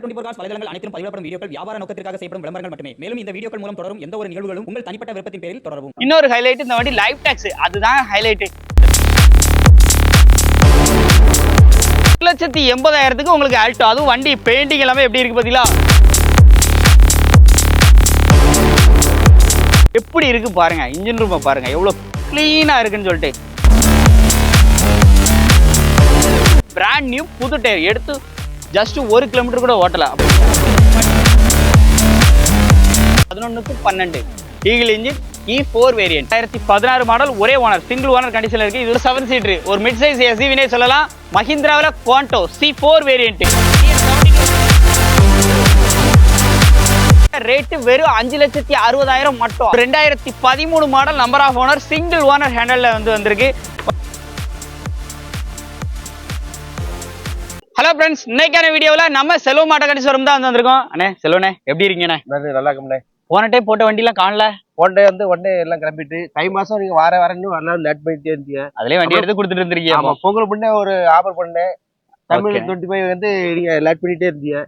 24 cos வலைதளங்கள் அனைத்தும் பதிவிடப்படும் வீடியோக்கள் வியாபார நோக்கத்திற்காக செய்யப்படும் விளம்பரங்கள் மட்டுமே. மேலும் இந்த வீடியோக்கள் மூலம் தொடரும் எந்த ஒரு நிகழ்வுகளும் உங்கள் தனிப்பட்ட விருப்பத்தின் பேரில் தொடரவும். இன்னொரு ஹைலைட் இந்த வண்டி லைஃப் டாக்ஸ், அதுதான் ஹைலைட். 1,80,000க்கு உங்களுக்கு ஆல்டோ, அதுவும் வண்டி பெயிண்டிங் எல்லாமே எப்படி இருக்கு பாத்தீங்களா? எப்படி இருக்கு பாருங்க, இன்ஜின் ரூம் பாருங்க எவ்வளவு கிளீனா இருக்குன்னு சொல்லிட்டு. பிராண்ட் நியூ புது டயர் எடுத்து ஜஸ்ட் 1 கிலோமீட்டர் கூட ஓட்டல. 11/12 eagle engine E4 variant 2016 model, ஒரே ஓனர், சிங்கிள் ஓனர் கண்டிஷன்ல இருக்கு. இது 7 சீட்டர், ஒரு மிட் சைஸ் எஸ்யூவினே சொல்லலாம். மஹிந்திராவில் குவாண்டோ C4 வேரியன்ட். ரேட்டு வெறும் 5,60,000 மட்டும். 2013 model, number of owner, single owner ஹேண்டல்ல வந்திருக்கு. ஹலோ ஃப்ரெண்ட்ஸ், இன்னைக்கான வீடியோல நம்ம செல்வம் ஆட்டோ கண்டி ஷோரூம் தான் வந்திருக்கோம். அண்ணே செல்வனே, எப்படி இருக்கீங்கண்ணே? நல்லா இருக்கும்ண்ணே. போன டைம் போட்ட வண்டிலாம் காணல. ஒன் டே எல்லாம் கிளம்பிட்டு தை மாசம் நீங்க வரணும் வரலாம் லேட் பண்ணிட்டே இருந்தீங்க. அதுலயே வண்டி எடுத்து கொடுத்துட்டு இருந்தீங்க. ஆமா, பொங்கல் முன்னே ஒரு ஆஃபர் பண்ணேன். தமிழ் 25 வந்து நீங்க லேட் பண்ணிட்டே இருந்தீங்க.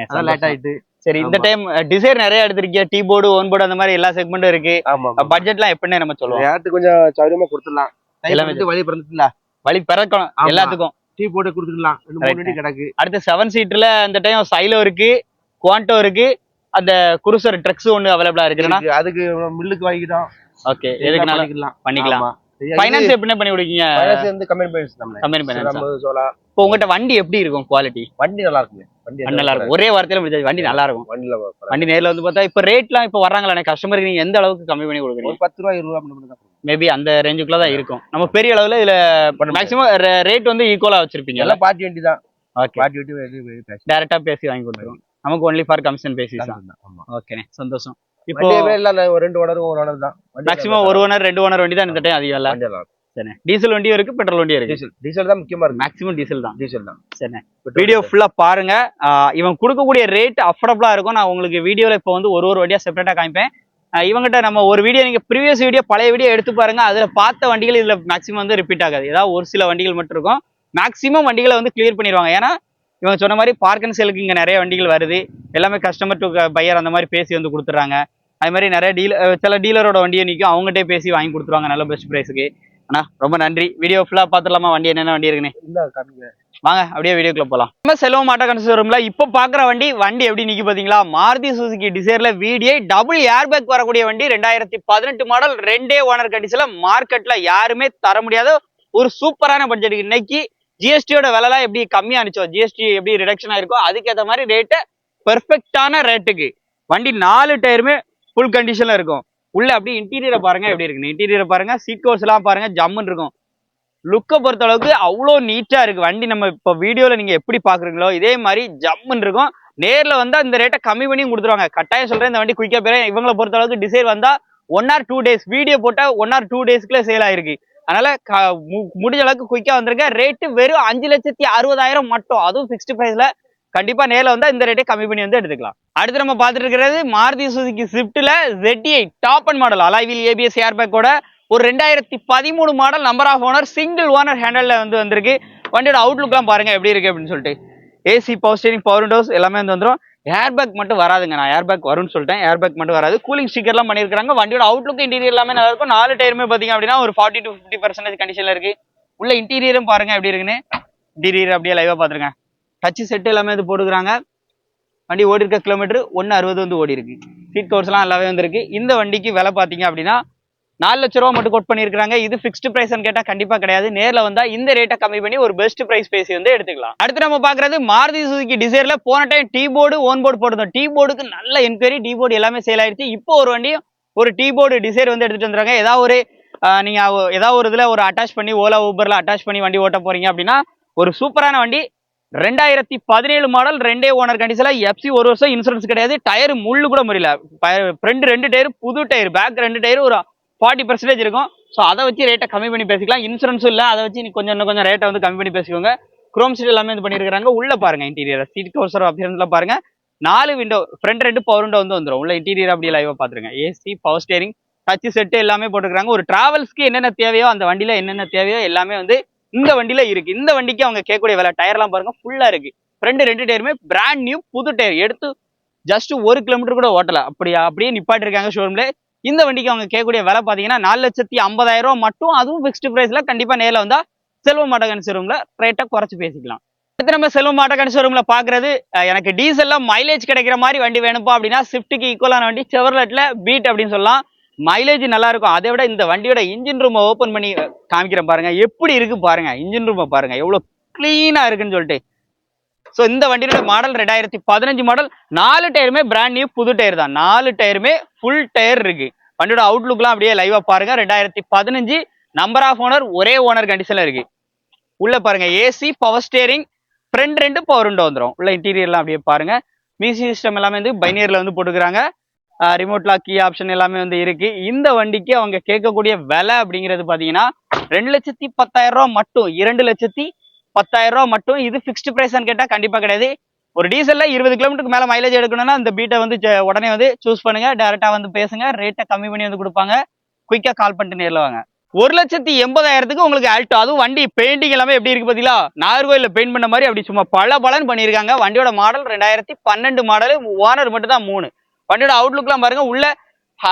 அதான் லேட் ஆயிட்டு. சரி, இந்த டைம் டிசைர் நிறைய எடுத்திருக்கீங்க. டீ போர்டு, ஓன் போர்டு, அந்த மாதிரி எல்லா செக்மெண்ட்டும் இருக்கு. ஆமா, பட்ஜெட்லாம் எப்படின்னு நம்ம சொல்லுவோம். யாருக்கு கொஞ்சம் சௌரியமா கொடுத்துடலாம். எல்லாமே வழி பிறந்துல வழி பிறக்கணும் எல்லாத்துக்கும். டீ போட்டு கொடுத்துடலாம். 2-3 வண்டி கிடக்கு. அடுத்து 7 சீட்டர்ல இந்த டைம் சைலோ இருக்கு, குவாண்டோ இருக்கு, அந்த குருசர் ட்ரக்ஸ் ஒன்று அவைலபிளா இருக்குன்னா அதுக்கு மில்லுக்கு வாங்கிட்டோம். ஓகே, எதுக்குனாலும் பண்ணிக்கலாம். ஃபைனான்ஸ் எப்படி பண்ணி கொடுக்கீங்க? ஃபைனான்ஸ் வந்து கம்பெனி ஃபைனான்ஸ் தான். Company finance. சோலா. இப்போ உங்ககிட்ட வண்டி எப்படி இருக்கும்? குவாலிட்டி வண்டி நல்லா இருக்குங்க. வண்டி நல்லா இருக்கும். ஒரே வார்த்தையில முடிஞ்சது, வண்டி நல்லா இருக்கும். வண்டி நேர்ல வந்து பார்த்தா இப்போ ரேட்லாம் இப்போ வர்றாங்களே கஸ்டமருக்கு, நீங்க எந்த அளவுக்கு கம்மி பண்ணி கொடுக்குறீங்க? 10 ரூபா 20 ரூபா தான். மேபி அந்த ரேஞ்சுக்குள்ள தான் இருக்கும். நம்ம பெரிய அளவுல இதுல மேக்ஸிமம் ரேட் வந்து ஈக்குவலா வச்சிருப்பீங்க. எல்லாம் பார்ட்டி வண்டி தான். ஓகே, பார்ட்டி வண்டி டைரக்டா பேசி வாங்கி கொடுத்துருவோம். நமக்கு ஒன்லி ஃபார் கமிஷன் பேசிஸ் தான். ஓகே, சந்தோஷம். இப்போ ஒரு 2 ஓனர் ஒரு ஓனர் தான். மேக்ஸிமம் 1 ஓனர் 2 ஓனர் வண்டி தான் இந்த டைம் அதிகம் இல்ல. சரி, டீசல் வண்டியும் இருக்கு, பெட்ரோல் வண்டியும் இருக்கு. டீசல் தான் முக்கியமா இருக்கு. மேக்ஸிமம் டீசல் தான். சரி, வீடியோ ஃபுல்லா பாருங்க. இவன் கொடுக்கக்கூடிய ரேட் அஃபோர்டபுளா இருக்கும். நான் உங்களுக்கு வீடியோல இப்போ வந்து ஒரு வண்டியா செப்பரேட்டா காமிப்பேன். இவங்ககிட்ட நம்ம ஒரு வீடியோ, நீங்க ப்ரீவியஸ் வீடியோ, பழைய வீடியோ எடுத்து பாருங்க. அதுல பார்த்த வண்டிகள் இதுல மேக்ஸிமம் வந்து ரிப்பீட் ஆகாது. ஏதாவது ஒரு சில வண்டிகள் மட்டும் இருக்கும். மேக்ஸிமம் வண்டிகளை வந்து கிளியர் பண்ணிடுவாங்க. ஏன்னா இவங்க சொன்ன மாதிரி பார்க் அண்ட் சேலுக்கு இங்க நிறைய வண்டிகள் வருது. எல்லாமே கஸ்டமர் டு பையர் அந்த மாதிரி பேசி வந்து கொடுத்துறாங்க. அது மாதிரி நிறைய சில டீலரோட வண்டியை நிற்கும், அவங்ககிட்டே பேசி வாங்கி கொடுத்துருவாங்க நல்ல பெஸ்ட் ப்ரைஸுக்கு. அண்ணா ரொம்ப நன்றி. வீடியோ ஃபுல்லா பாத்துடலாமா? வண்டி என்னென்ன வண்டி இருக்குன்னு வாங்க அப்படியே வீடியோக்குள்ள போலாம். நம்ம செல்வம் ஆட்டோ கண்டி ஷோரூம்ல இப்போ பாக்குற வண்டி எப்படி நிக்கி பாத்தீங்களா? மாருதி சுசுகி டிசைர்ல VDI டபுள் ஏர் பேக் வரக்கூடிய வண்டி. 2018 மாடல், 2 ஓனர் கண்டிஷன்ல மார்க்கெட்ல யாருமே தர முடியாத ஒரு சூப்பரான பட்ஜெட்டுக்கு. இன்னைக்கு ஜிஎஸ்டியோட விலைலாம் எப்படி கம்மியா இருந்துச்சோ, ஜிஎஸ்டி எப்படி ரிடக்ஷன் ஆயிருக்கோ, அதுக்கேற்ற மாதிரி ரேட்டு பெர்ஃபெக்டான ரேட்டுக்கு வண்டி. 4 டயருமே ஃபுல் கண்டிஷன்ல இருக்கும். உள்ள அப்படி இன்டீரியரை பாருங்க எப்படி இருக்குன்னு. இன்டீரியரை பாருங்க, சீட் கவர்ஸ் எல்லாம் பாருங்க, ஜம்முன்னு இருக்கும். லுக்கை பொறுத்த அளவுக்கு அவ்வளோ நீட்டா இருக்கு வண்டி. நம்ம இப்போ வீடியோல நீங்க எப்படி பாக்குறீங்களோ இதே மாதிரி ஜம்முன்னு இருக்கும். நேர்ல வந்தா இந்த ரேட்டை கம்மி பண்ணியும் கொடுத்துருவாங்க. கட்டாயம் சொல்றேன், இந்த வண்டி குயிக்கா போயிடும். இவங்களை பொறுத்த அளவுக்கு டிசைர் வந்தா 1 or 2 days, வீடியோ போட்டா 1 or 2 daysக்குள்ள சேல் ஆயிருக்கு. அதனால முடிஞ்ச அளவுக்கு குயிக்கா வந்துருங்க. ரேட்டு வெறும் 5,60,000 மட்டும், அதுவும் ஃபிக்ஸ்டு பிரைஸ்ல. கண்டிப்பா நேர்ல வந்தா இந்த ரேட்டை கம்மி பண்ணி வந்து எடுத்துக்கலாம். அடுத்து நம்ம பார்த்துட்டு இருக்கிறது மாருதி சுசுகி ஸ்விஃப்ட்ல ZE top end model, alloy wheel, ABS air பேக்கோட ஒரு 2013 model, number of owner, single owner ஹேண்டல்ல வந்திருக்கு. வண்டியோட அவுட்லுக்லாம் பாருங்க எப்படி இருக்கு அப்படின்னு சொல்லிட்டு. AC, power steering, power windows எல்லாமே வந்துடும். ஏர் பேக் மட்டும் வராதுங்க. நான் ஏர் பேக் வரும்னு சொல்லிட்டேன், ஏர் பேக் மட்டும் வராது. கூலிங் ஸ்டிக்கர்லாம் பண்ணியிருக்காங்க. வண்டியோட அவுட்லுக், இன்டீரியர் எல்லாமே நல்லா இருக்கும். 4 டயருமே பாத்தீங்க அப்படின்னா ஒரு 40 to 50% கண்டிஷன்ல இருக்கு. உள்ள இன்டீரியரும் பாருங்க எப்படி இருக்குன்னு. இன்டீரியர் அப்படியே லைவா பாத்துருங்க. டச் செட் எல்லாமே வந்து போட்டுக்கிறாங்க. வண்டி ஓடி இருக்க கிலோமீட்டர் 160 வந்து ஓடி இருக்கு. சீட் கவர்ஸ் எல்லாம் நல்லாவே வந்திருக்கு. இந்த வண்டிக்கு விலை பாத்தீங்க அப்படின்னா 4 லட்ச ரூபா மட்டும் கோட் பண்ணிருக்காங்க. இது ஃபிக்ஸ்டு பிரைஸ் கேட்டா கண்டிப்பா கிடையாது. நேர்ல வந்தா இந்த ரேட்டை கம்மி பண்ணி ஒரு பெஸ்ட் பிரைஸ் பேசி வந்து எடுத்துக்கலாம். அடுத்து நம்ம பாக்குறது மாருதி சுசுகி டிசைர்ல போன time tea board, own board போட்டிருந்தோம். டீ போர்டுக்கு நல்ல என்கொயரி, டீ போர்டு எல்லாமே சேல் ஆயிடுச்சு. இப்போ ஒரு வண்டி ஒரு டீ போர்டு டிசைர் வந்து எடுத்துட்டு வந்துருக்காங்க. ஏதாவது ஒரு நீங்க ஏதாவது ஒரு இதுல ஒரு அட்டாச் பண்ணி, ஓலா ஊபர்ல அட்டாச் பண்ணி வண்டி ஓட்ட போறீங்க அப்படின்னா ஒரு சூப்பரான வண்டி. 2017 மாடல், 2 ஓனர் கண்டிஷன்ல, FC 1 வருஷம், இன்சூரன்ஸ் கிடையாது. டயர் முள்ளு கூட முறையில. ஃப்ரண்ட் 2 டயர் புது டயர், பேக் 2 டயர் ஒரு 40% இருக்கும். ஸோ அதை வச்சு ரேட்டை கம்மி பண்ணி பேசிக்கலாம். இன்சூரன்ஸும் இல்லை, அதை வச்சு கொஞ்சம் ரேட்டை வந்து கம்மி பண்ணி பேசிக்கோங்க. குரோம் சீட் எல்லாமே இது பண்ணியிருக்காங்க. உள்ள பாருங்க இன்டீரியர், சீட் கவர்ஸ் அப்பியரன்ஸ்ல பாருங்க. 4 விண்டோ, ஃப்ரண்ட் 2 பவர் விண்டோ வந்து வந்துடும். உள்ள இன்டீரியர் அப்படியே லைவா பாத்துருங்க. AC, power steering, touch set எல்லாமே போட்டுக்கிறாங்க. ஒரு டிராவல்ஸ்க்கு என்னென்ன தேவையோ, அந்த வண்டியில என்னென்ன தேவையோ எல்லாமே வந்து இந்த வண்டியில இருக்கு. இந்த வண்டிக்கு அவங்க கேட்கக்கூடிய விலை, டயர்லாம் பாருங்க ஃபுல்லா இருக்கு. ஃப்ரண்ட் 2 டயருமே பிராண்ட் நியூ புது டயர் எடுத்து ஜஸ்ட் 1 கிலோமீட்டர் கூட ஓட்டல, அப்படியே நிப்பாட்டி இருக்காங்க ஷோரூம்ல. இந்த வண்டிக்கு அவங்க கேட்கக்கூடிய விலை பாத்தீங்கன்னா 4,50,000 ரூபாய் மட்டும், அதுவும் பிக்ஸ்டு பிரைஸ்ல. கண்டிப்பா நேரில் வந்தா செல்வம் ஆட்டோகான் ஷோரூம்ல ரேட்டை குறைச்சு பேசிக்கலாம். அடுத்து நம்ம செல்வம் ஆட்டோகான் ஷோரூம்ல பாக்குறது, எனக்கு டீசல்ல மைலேஜ் கிடைக்கிற மாதிரி வண்டி வேணும்பா அப்படின்னா ஸ்விஃப்ட்டுக்கு ஈக்குவலான வண்டி செவர்லெட்ல பீட் அப்படின்னு சொல்லலாம். மைலேஜ் நல்லா இருக்கும். அதை விட இந்த வண்டியோட இன்ஜின் ரூமை ஓபன் பண்ணி காமிக்கிறேன் பாருங்க, எப்படி இருக்கு பாருங்க. இன்ஜின் ரூமை பாருங்க எவ்வளவு கிளீனா இருக்குன்னு சொல்லிட்டு. ஸோ இந்த வண்டியோட மாடல் 2015 மாடல். 4 டயருமே பிராண்ட் நியூ புது டயர் தான். 4 டயருமே ஃபுல் டயர் இருக்கு. வண்டியோட அவுட்லுக்லாம் அப்படியே லைவா பாருங்க. 2015 நம்பர் ஆஃப் ஓனர், ஒரே ஓனர் கண்டிஷன்ல இருக்கு. உள்ள பாருங்க AC, power steering, front 2 power window வந்துடும். உள்ள இன்டீரியர்லாம் அப்படியே பாருங்க. மியூசிக் சிஸ்டம் எல்லாமே வந்து பைனியர்ல வந்து போட்டுக்கிறாங்க. ரிமோட் லாக், கீ ஆப்ஷன் எல்லாமே வந்து இருக்கு. இந்த வண்டிக்கு அவங்க கேட்கக்கூடிய விலை அப்படிங்கிறது பாத்தீங்கன்னா 2,10,000 ரூபாய் மட்டும். 2,10,000 ரூபாய் மட்டும். இது பிக்ஸ்டு பிரைஸ்ன்னு கேட்டா கண்டிப்பா கிடையாது. ஒரு டீசல்ல 20 கிலோமீட்டருக்கு மேல மைலேஜ் எடுக்கணும்னா இந்த பீட்டை வந்து உடனே வந்து சூஸ் பண்ணுங்க. டைரக்டா வந்து பேசுங்க, ரேட்டை கம்மி பண்ணி வந்து கொடுப்பாங்க. குயிக்கா கால் பண்ணிட்டு நேரில் வாங்க. 1,80,000 உங்களுக்கு ஆல்டோ, அதுவும் வண்டி பெயிண்டிங் எல்லாமே எப்படி இருக்கு பாத்தீங்களா, நாகர்கோயில பெயிண்ட் பண்ண மாதிரி அப்படி சும்மா பளபளன்னு பண்ணியிருக்காங்க. வண்டியோட மாடல் 2012 மாடல். ஓனர் மட்டும் தான் 3. வண்டியோட அவுட்லுக்லாம் பாருங்க. உள்ள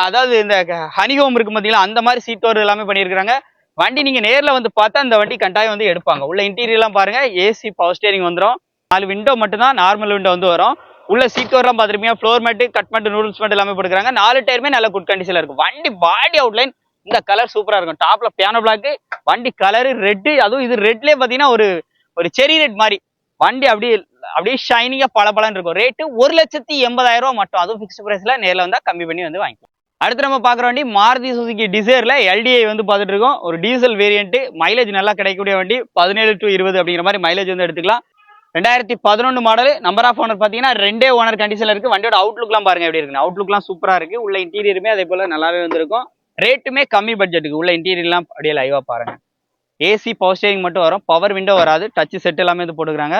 அதாவது இந்த ஹனிஹோம் இருக்கு பாத்தீங்களா, அந்த மாதிரி சீட் கவர் எல்லாமே பண்ணியிருக்காங்க. வண்டி நீங்க நேர்ல வந்து பார்த்தா அந்த வண்டி கட்டாயம் வந்து எடுப்பாங்க. உள்ள இன்டீரியர்லாம் பாருங்க. ஏசி, பவர் ஸ்டேரிங் வந்துடும். 4 விண்டோ மட்டும் தான் நார்மல் விண்டோ வந்து வரும். உள்ள சீட் கவர்லாம் பார்த்துருப்பீங்க. Floor mat, cut mat, noodles mat எல்லாமே போட்டுக்கிறாங்க. 4 டயருமே நல்ல குட் கண்டிஷன்ல இருக்கும். வண்டி பாடி அவுட்லைன் இந்த கலர் சூப்பரா இருக்கும். டாப்ல பியானோ பிளாக், வண்டி கலர் ரெட்டு. அதுவும் இது ரெட்லயே பாத்தீங்கன்னா ஒரு செரி ரெட் மாதிரி. வண்டி அப்படியே ஷைனிங்கா பளபளன்னு இருக்கும். ரேட்டு 1,80,000 ரூபாய் மட்டும். அதுவும் பிக்ஸ்டு பிரைஸ்ல. நேரில் வந்தா கம்மி பண்ணி வந்து வாங்கிக்கலாம். அடுத்து நம்ம பாக்குற வண்டி மாருதி சுசுகி டிசைர்ல எல்டிஐ வந்து பார்த்துட்டு இருக்கோம். ஒரு டீசல் வேரியன்ட். மைலேஜ் நல்லா கிடைக்கக்கூடிய வண்டி. 17 to 20 அப்படிங்கிற மாதிரி மைலேஜ் வந்து எடுத்துக்கலாம். 2011 மாடல். நம்பர் ஆஃப் ஓனர் பாத்தீங்கன்னா 2 ஓனர் கண்டிஷன்ல இருக்கு. வண்டியோட அவுட்லுக்லாம் பாருங்க எப்படி இருக்கு. அவுட்லுக்லாம் சூப்பரா இருக்கு. உள்ள இன்டீரியருமே அதே போல நல்லாவே வந்திருக்கும். ரேட்டுமே கம்மி பட்ஜெட்டுக்கு. உள்ள இன்டீரியர்லாம் அப்படியே லைவா பாருங்க. ஏசி, பவர் ஸ்டேரிங் மட்டும் வரும். பவர் விண்டோ வராது. டச் செட் எல்லாமே வந்து போட்டுக்கிறாங்க.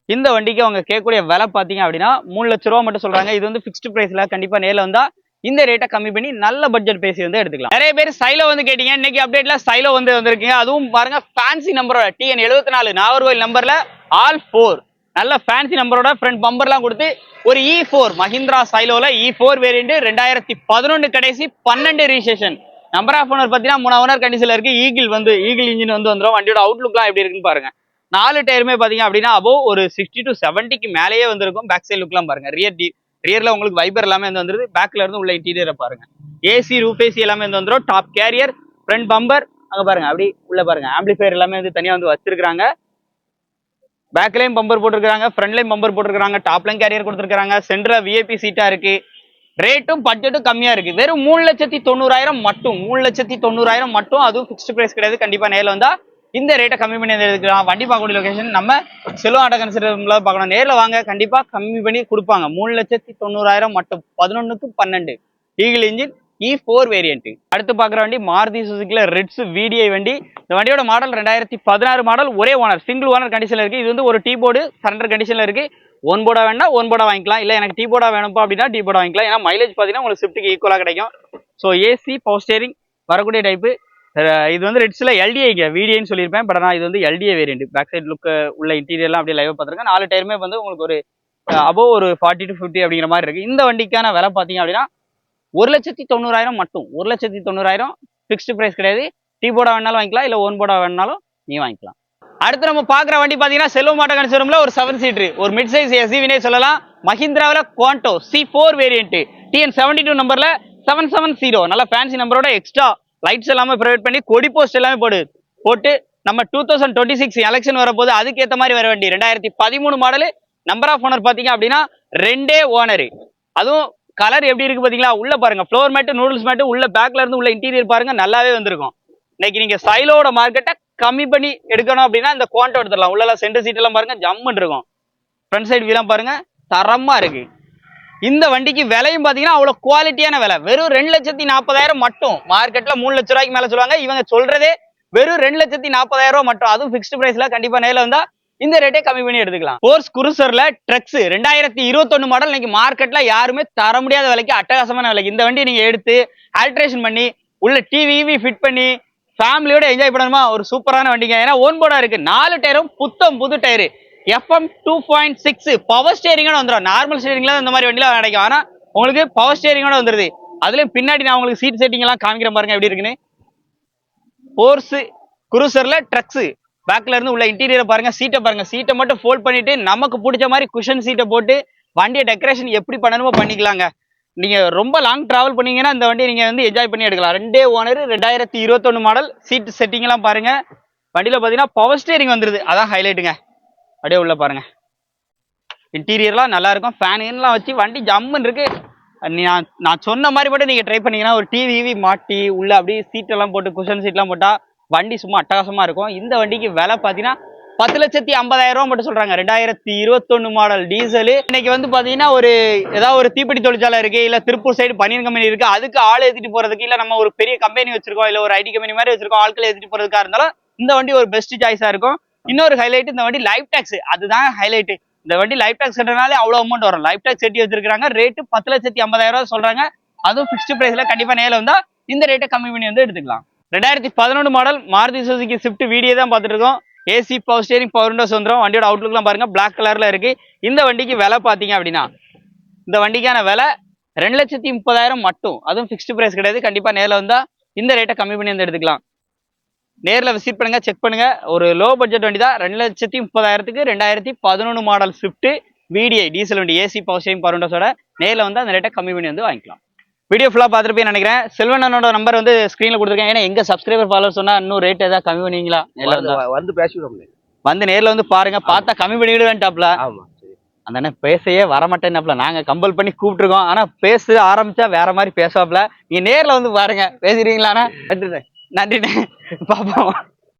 இந்த வண்டிக்கு அவங்க கேட்கக்கூடிய விலை பாத்தீங்க அப்படின்னா 3 லட்ச ரூபா மட்டும் சொல்றாங்க. இது வந்து பிக்ஸ்டு பிரைஸ்ல. கண்டிப்பா நேரில் வந்தா இந்த ரேட்டை கம்மி பண்ணி நல்ல பட்ஜெட் பேசி வந்து எடுத்துக்கலாம். நிறைய பேர் ஸ்டைலோ வந்து கேட்டீங்க. இன்னைக்கு அப்டேட்ல ஸ்டைலோ வந்து வந்திருக்கீங்க. அதுவும் பாருங்க ஃபேன்சி நம்பரோட TN 74 நாகர்கோயில் நம்பர்ல ஆல் 4 நல்ல ஃபேன்சி நம்பரோட ஃப்ரண்ட் பம்பர்லாம் கொடுத்து ஒரு E4 மஹிந்திரா ஸ்டைலோல E4 வேரியன்ட். 2011 கடைசி, 12 ரிஜிஸ்ட்ரேஷன். நம்பர் ஆஃப் ஓனர் பாத்தீங்கன்னா 3 ஓனர் கண்டிஷன்ல இருக்கு. ஈகிள் இன்ஜின் வந்து வந்துடும். வண்டியோட அவுட்லுக்லாம் எப்படி இருக்குன்னு பாருங்க. 4 டயருமே பாத்தீங்க அப்படின்னா அபோவ் ஒரு 60 to 70க்கு மேலேயே வந்திருக்கும். பேக் சைடு லுக்லாம் பாருங்க. ரியர்ல உங்களுக்கு வைபர் எல்லாமே வந்து வந்துருது. பேக்ல இருந்து உள்ள இன்டீரியரை பாருங்க. ஏசி, ரூஃப் ஏசி எல்லாமே வந்து வந்துடும். டாப் கேரியர், ஃப்ரண்ட் பம்பர் அங்க பாருங்க. அப்படி உள்ள பாருங்க. ஆம்பிளிஃபையர் எல்லாமே வந்து தனியா வந்து வச்சிருக்காங்க. பேக்லயும் பம்பர் போட்டிருக்காங்க, ஃப்ரண்ட்லயும் பம்பர் போட்டிருக்காங்க. டாப்லயும் கேரியர் கொடுத்துருக்காங்க. சென்டர்ல விஐபி சீட்டா இருக்கு. ரேட்டும் பட்ஜெட்டும் கம்மியா இருக்கு. வெறும் 3,90,000 மட்டும். 3,90,000 மட்டும். அதுவும் பிக்ஸ்டு பிரைஸ் கிடையாது. கண்டிப்பா நேரில் வந்தா இந்த ரேட்டை கம்மி பண்ணி எடுக்கலாம். வண்டி பார்க்கக்கூடிய லொகேஷன் நம்ம செல்வம் ஆட்டோகான் ஷோரூம்ல பார்க்கணும். நேரில் வாங்க, கண்டிப்பா கம்மி பண்ணி கொடுப்பாங்க. 3,90,000 மட்டும். 11க்கு 12 ஈகிள் இன்ஜின் E4 வேரியன்ட். அடுத்து பாக்குற வண்டி மாருதி சுசுகில ரெட்ஸ் VDI வண்டி. இந்த வண்டியோட மாடல் 2016 மாடல். ஒரே ஓனர், சிங்கிள் ஓனர் கண்டிஷன்ல இருக்கு. இது வந்து ஒரு டீ போர்டு சரண்டர் கண்டிஷன்ல இருக்கு. ஒன் போர்டா வேணா ஒன் போர்டா வாங்கிக்கலாம். இல்ல எனக்கு டீ போர்டா வேணும்ப்பா அப்படின்னா டீ போர்டா வாங்கிக்கலாம். ஏன்னா மைலேஜ் பாத்தீங்கன்னா உங்களுக்கு ஸ்விஃப்ட்டுக்கு ஈக்குவலா கிடைக்கும். ஸோ ஏசி, பவர் ஸ்டேரிங் வரக்கூடிய டைப்பு. இது வந்து ரெட்ஸ்ல LDI VDIன்னு சொல்லியிருப்பேன். பட் ஆனால் இது வந்து LDI variant. Back side look உள்ள இன்டீரியர்லாம் அப்படியே லைவ் பார்த்துருக்கேன். 4 டயருமே வந்து உங்களுக்கு ஒரு அபோவ் ஒரு 40 to 50 அப்படிங்கிற மாதிரி இருக்கு. இந்த வண்டிக்கான விலை பார்த்தீங்க அப்படின்னா 1,90,000 மட்டும். 1,90,000 பிக்ஸ்டு பிரைஸ் கிடையாது. டீ போர்டா வேணாலும் வாங்கிக்கலாம், இல்ல ஓன் போர்டா வேணாலும் நீ வாங்கிக்கலாம். அடுத்து நம்ம பாக்குற வண்டி பாத்தீங்கன்னா செல்வம் ஆட்டோகான் ஷோரூம்ல ஒரு 7 சீட்டர், ஒரு மிட் சைஸ் SUV சொல்லலாம். மஹிந்திராவில குவாண்டோ C4 வேரியன்ட். TN 72 நம்பர்ல 770 நல்ல ஃபேன்சி நம்பரோட எக்ஸ்ட்ரா லைட்ஸ் எல்லாமே ப்ரொவைட் பண்ணி கொடி போஸ்ட் எல்லாமே போட்டு நம்ம 2026 எலெக்ஷன் வரப்போது அதுக்கேற்ற மாதிரி வர வண்டி. 2013 மாடல். நம்பர் ஆஃப் ஓனர் பாத்தீங்க அப்படின்னா 2 ஓனர். அதுவும் கலர் எப்படி இருக்கு பாத்தீங்களா. உள்ள பாருங்க ஃப்ளோர் மேட்டு, நூடுல்ஸ் மேட்டு. உள்ள பேக்ல இருந்து உள்ள இன்டீரியர் பாருங்க நல்லாவே வந்திருக்கும். இன்னைக்கு நீங்க ஸ்டைலோட மார்க்கெட்டை கம்மி பண்ணி எடுக்கணும் அப்படின்னா இந்த குவாண்டோ எடுத்துடலாம். உள்ள சென்டர் சீட் எல்லாம் பாருங்க ஜம்முன்னு இருக்கும். ஃப்ரண்ட் சைடு வீலாம் பாருங்க தரமா இருக்கு. இந்த வண்டிக்கு விலையும் பாத்தீங்கன்னா அவ்வளவு குவாலிட்டியான விலை. வெறும் 2,40,000 மட்டும். மார்க்கெட்ல 3 லட்ச ரூபாய்க்கு மேல சொல்லுவாங்க. இவங்க சொல்றதே வெறும் 2,40,000 மட்டும். அதுவும் பிக்ஸ்டு பிரைஸ்ல. கண்டிப்பா நேரில் வந்தா இந்த ரேட்டே கம்மி பண்ணி எடுத்துக்கலாம். ஃபோர்ஸ் குரூசர்ல ட்ரக்ஸ் 2021 மாடல். இன்னைக்கு மார்க்கெட்ல யாருமே தர முடியாத விலைக்கு, அட்டகாசமான விலைக்கு இந்த வண்டி நீங்க எடுத்து ஆல்ட்ரேஷன் பண்ணி உள்ள டிவி ஃபிட் பண்ணி ஃபேமிலியோட என்ஜாய் பண்ணணுமா, ஒரு சூப்பரான வண்டிங்க. ஏன்னா ஓன் போர்டா இருக்கு. 4 டயரும் புத்தம் புது டயரு. FM 2.6 பவர் ஸ்டேரிங்கோட வந்துடும். நார்மல் ஸ்டேரிங்ல இந்த மாதிரி வண்டிலாம் கிடைக்கும், ஆனா உங்களுக்கு பவர் ஸ்டேரிங்கோட வந்துருது. அதுலயும் பின்னாடி நான் உங்களுக்கு சீட் செட்டிங் எல்லாம் காமிக்கிற பாருங்க எப்படி இருக்குன்னு. ஃபோர்ஸ் குரூசர்ல ட்ரக்ஸ் பேக்ல இருந்து உள்ள இன்டீரியரை பாருங்க, சீட்டை பாருங்க. சீட்டை மட்டும் ஃபோல்ட் பண்ணிட்டு நமக்கு பிடிச்ச மாதிரி குஷன் சீட்டை போட்டு வண்டியை டெக்கரேஷன் எப்படி பண்ணணுமோ பண்ணிக்கலாங்க. நீங்க ரொம்ப லாங் டிராவல் பண்ணீங்கன்னா இந்த வண்டியை நீங்க வந்து என்ஜாய் பண்ணி எடுக்கலாம். 2 ஓனர் 2021 மாடல். சீட் செட்டிங் எல்லாம் பாருங்க. வண்டியில பாத்தீங்கன்னா பவர் ஸ்டேரிங் வந்துருது, அதான் ஹைலைட்டுங்க. அப்படியே உள்ள பாருங்க, இன்டீரியர்லாம் நல்லா இருக்கும். ஃபேன்லாம் வச்சு வண்டி ஜம்முன்னு இருக்கு. நான் சொன்ன மாதிரி மட்டும் நீங்க ட்ரை பண்ணீங்கன்னா ஒரு டிவி மாட்டி உள்ள அப்படியே சீட் எல்லாம் போட்டு குஷன் சீட்லாம் போட்டா வண்டி சும்மா அட்டகாசமா இருக்கும். இந்த வண்டிக்கு விலை பாத்தீங்கன்னா 10,50,000 மட்டும் சொல்றாங்க. 2021 மாடல் டீசல். இன்னைக்கு வந்து பாத்தீங்கன்னா ஒரு ஏதாவது ஒரு தீப்பெட்டி தொழிற்சாலை இருக்கு, இல்ல திருப்பூர் சைடு பனியன் கம்பெனி இருக்கு, அதுக்கு ஆள் ஏற்றிட்டு போறதுக்கு, இல்ல நம்ம ஒரு பெரிய கம்பெனி வச்சிருக்கோம், இல்ல ஒரு ஐடி கம்பெனி மாதிரி வச்சிருக்கோம், ஆட்களை ஏற்றிட்டு போறதுக்கா இருந்தாலும் இந்த வண்டி ஒரு பெஸ்ட் சாய்ஸா இருக்கும். இன்னொரு ஹைலைட், இந்த வண்டி லைஃப் டாக்ஸ், அதுதான் ஹைலைட். இந்த வண்டி லைஃப் டாக்ஸ் கட்டுறதுனால அவ்வளவு அமௌண்ட் வரும். லைஃப் டாக்ஸ் செட்டி வச்சிருக்காங்க. ரேட்டு 10,50,000 சொல்றாங்க. அதுவும் பிக்ஸ்ட் பிரைஸ்ல கண்டிப்பா நேரில் வந்தா இந்த ரேட்டை கம்மி பண்ணி வந்து எடுத்துக்கலாம். 2011 model Maruti Suzuki Swift video தான் பார்த்துட்டு இருக்கோம். AC power steering power Windows வந்துடும். வண்டியோட அவுட்லுக்லாம் பாருங்க, பிளாக் கலர்ல இருக்கு. இந்த வண்டிக்கு விலை பாத்தீங்க அப்படின்னா இந்த வண்டிக்கான விலை 2,30,000 மட்டும். அதுவும் பிக்ஸ்ட் பிரைஸ் கிடையாது. கண்டிப்பா நேரில் வந்தா இந்த ரேட்டை கம்மி பண்ணி வந்து எடுத்துக்கலாம். நேரில் விசிட் பண்ணுங்க, செக் பண்ணுங்க. ஒரு லோ பட்ஜெட் வண்டி தான். 2,30,000க்கு 2011 மாடல் ஸ்விஃப்ட் VDI டீசல் வண்டி, ஏசி பவர் ஸ்டேரிங் பவர் விண்டோஸோட. நேரில் வந்து அந்த ரேட்டை கம்மி பண்ணி வந்து வாங்கிக்கலாம். வீடியோ ஃபுல்லாக பார்த்துருப்பேன் நினைக்கிறேன். செல்வனோட நம்பர் வந்து ஸ்க்ரீனில் கொடுத்துருக்கேன். ஏன்னா எங்க சப்ஸ்கிரைபர் ஃபாலோவர் சொன்னா இன்னும் ரேட் ஏதாவது கம்மி பண்ணுவீங்களா? வந்து பேசிவிடும், வந்து நேரில் வந்து பாருங்க, பார்த்தா கம்மி பண்ணிவிடுவேன்டாப்ல. ஆமா, அந்த அண்ணன் பேசையே வரமாட்டேன்னாப்ல. நாங்க கம்பல் பண்ணி கூப்பிட்டுருக்கோம், ஆனா பேச ஆரம்பிச்சா வேற மாதிரி பேசுவாப்ல. நீங்க நேரில் வந்து பாருங்க, பேசிடுவீங்களாண்ணா? நன்றிண்ணே, பாப்போம்.